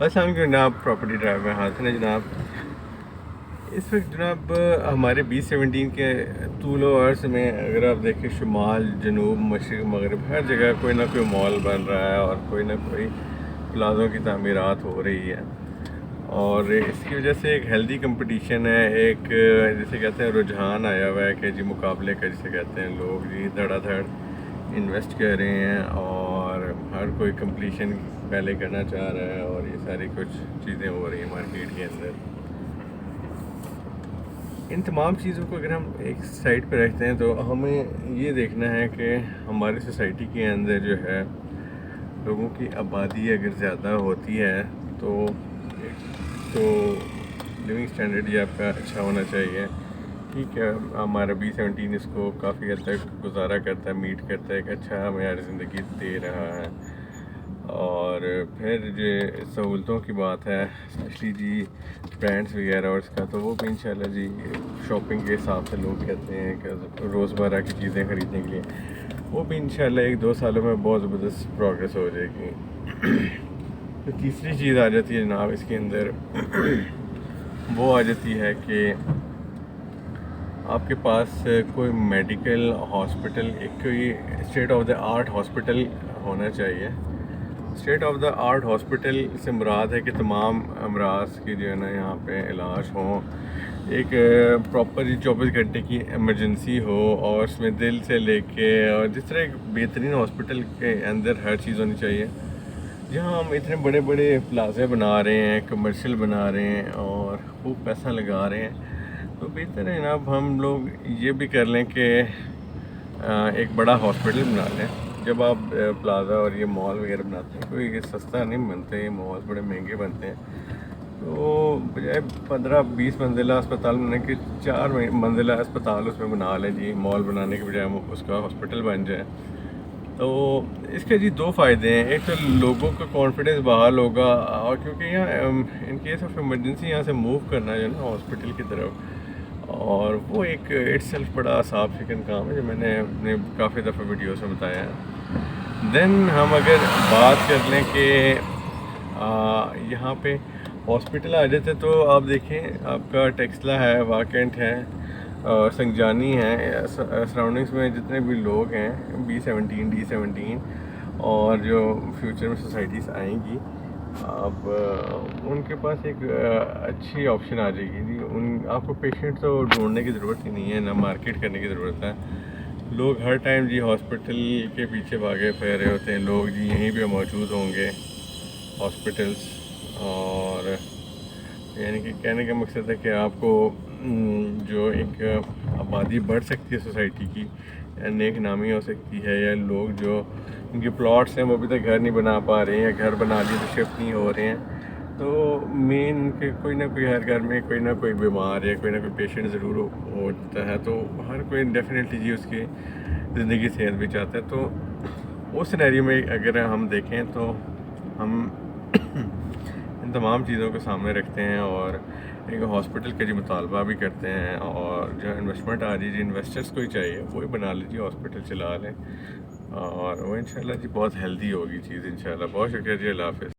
السلام علیکم جناب، پراپرٹی ڈرائیو میں حاضر ہیں جناب. اس وقت جناب ہمارے 2017 کے طول و عرض میں اگر آپ دیکھیں، شمال، جنوب، مشرق، مغرب، ہر جگہ کوئی نہ کوئی مال بن رہا ہے اور کوئی نہ کوئی پلازوں کی تعمیرات ہو رہی ہے. اور اس کی وجہ سے ایک ہیلدی کمپٹیشن ہے، ایک جسے کہتے ہیں رجحان آیا ہوا ہے کہ جی مقابلے کا جسے کہتے ہیں لوگ جی دھڑا دھڑ انویسٹ کر رہے ہیں اور ہر کوئی کمپلیشن پہلے کرنا چاہ رہا ہے اور یہ ساری کچھ چیزیں ہو رہی ہیں مارکیٹ کے اندر. ان تمام چیزوں کو اگر ہم ایک سائڈ پہ رکھتے ہیں تو ہمیں یہ دیکھنا ہے کہ ہماری سوسائٹی کے اندر جو ہے لوگوں کی آبادی اگر زیادہ ہوتی ہے تو لیونگ اسٹینڈرڈ یہ آپ کا اچھا ہونا چاہیے. ٹھیک ہے، ہمارا 2017 اس کو کافی حد تک گزارا کرتا ہے، میٹ کرتا ہے، ایک اچھا معیار زندگی دے رہا ہے. اور پھر جو سہولتوں کی بات ہے، اسپیشلی جی برانڈس وغیرہ اور اس کا، تو وہ بھی انشاءاللہ جی شاپنگ کے حساب سے لوگ کہتے ہیں کہ روزمرہ کی چیزیں خریدنے کے لیے وہ بھی انشاءاللہ 1-2 سالوں میں بہت زبردست پروگریس ہو جائے گی. تو تیسری چیز آ جاتی ہے جناب اس کے اندر، وہ آ جاتی ہے کہ آپ کے پاس کوئی میڈیکل ہاسپٹل، ایک کوئی state of the art hospital ہونا چاہیے. State of the art hospital سے مراد ہے کہ تمام امراض کی جو ہے نا یہاں پہ علاج ہوں، ایک پراپر 24 گھنٹے کی ایمرجنسی ہو اور اس میں دل سے لے کے اور جس طرح ایک بہترین ہاسپٹل کے اندر ہر چیز ہونی چاہیے. جہاں ہم اتنے بڑے بڑے پلازے بنا رہے ہیں، کمرشل بنا رہے ہیں اور خوب پیسہ لگا رہے ہیں، تو بہتر ہے جناب ہم لوگ یہ بھی کر لیں کہ ایک بڑا ہاسپٹل بنا لیں. جب آپ پلازا اور یہ مال وغیرہ بناتے ہیں کوئی سستا نہیں بنتے، یہ مال بڑے مہنگے بنتے ہیں. تو بجائے 15-20 منزلہ اسپتال بنانے کے 4 منزلہ اسپتال اس میں بنا لیں جی، مال بنانے کے بجائے اس کا ہاسپٹل بن جائے. تو اس کے جی 2 فائدے ہیں. ایک تو لوگوں کا کانفیڈنس بحال ہوگا، اور کیونکہ یہاں ان کیس آف ایمرجنسی یہاں سے موو کرنا جو ہے نا ہاسپٹل کی طرف، اور وہ ایک اٹ سیلف بڑا صاف چکن کام ہے جو میں نے اپنے کافی دفعہ ویڈیوز میں بتایا ہے. دین ہم اگر بات کر لیں کہ یہاں پہ ہاسپٹل آ جاتے تو آپ دیکھیں آپ کا ٹیکسلا ہے، واکنٹ ہے، سنجانی ہے، سراؤنڈنگس میں جتنے بھی لوگ ہیں B17 D17 اور جو فیوچر میں سوسائٹیز آئیں گی، اب ان کے پاس ایک اچھی آپشن آ جائے گی جی. آپ کو پیشنٹ تو ڈھونڈنے کی ضرورت ہی نہیں ہے، نہ مارکیٹ کرنے کی ضرورت ہے. لوگ ہر ٹائم جی ہاسپٹل کے پیچھے بھاگے پھر رہے ہوتے ہیں، لوگ جی یہیں پہ موجود ہوں گے ہاسپٹلس. اور یعنی کہ کہنے کا مقصد ہے کہ آپ کو جو ایک آبادی بڑھ سکتی ہے سوسائٹی کی، یا نیک نامی ہو سکتی ہے، یا لوگ جو ان کے پلاٹس ہیں وہ ابھی تک گھر نہیں بنا پا رہے ہیں، یا گھر بنا لیے تو شفٹ نہیں ہو رہے ہیں، تو مین کہ کوئی نہ کوئی ہر گھر میں کوئی نہ کوئی بیمار یا کوئی نہ کوئی پیشنٹ ضرور ہوتا ہے، تو ہر کوئی ڈیفینیٹلی جی اس کی زندگی صحت بھی چاہتا ہے. تو اس سینیریو میں اگر ہم دیکھیں تو ہم ان تمام چیزوں کو سامنے رکھتے ہیں اور ایک ہاسپٹل کا جی مطالبہ بھی کرتے ہیں. اور جو انویسٹمنٹ آ رہی ہے جی انویسٹرس کو ہی چاہیے وہی بنا لیجیے، ہاسپٹل چلا لیں، اور وہ انشاءاللہ جی بہت ہیلدی ہوگی چیز انشاءاللہ. بہت شکریہ جی، اللہ حافظ.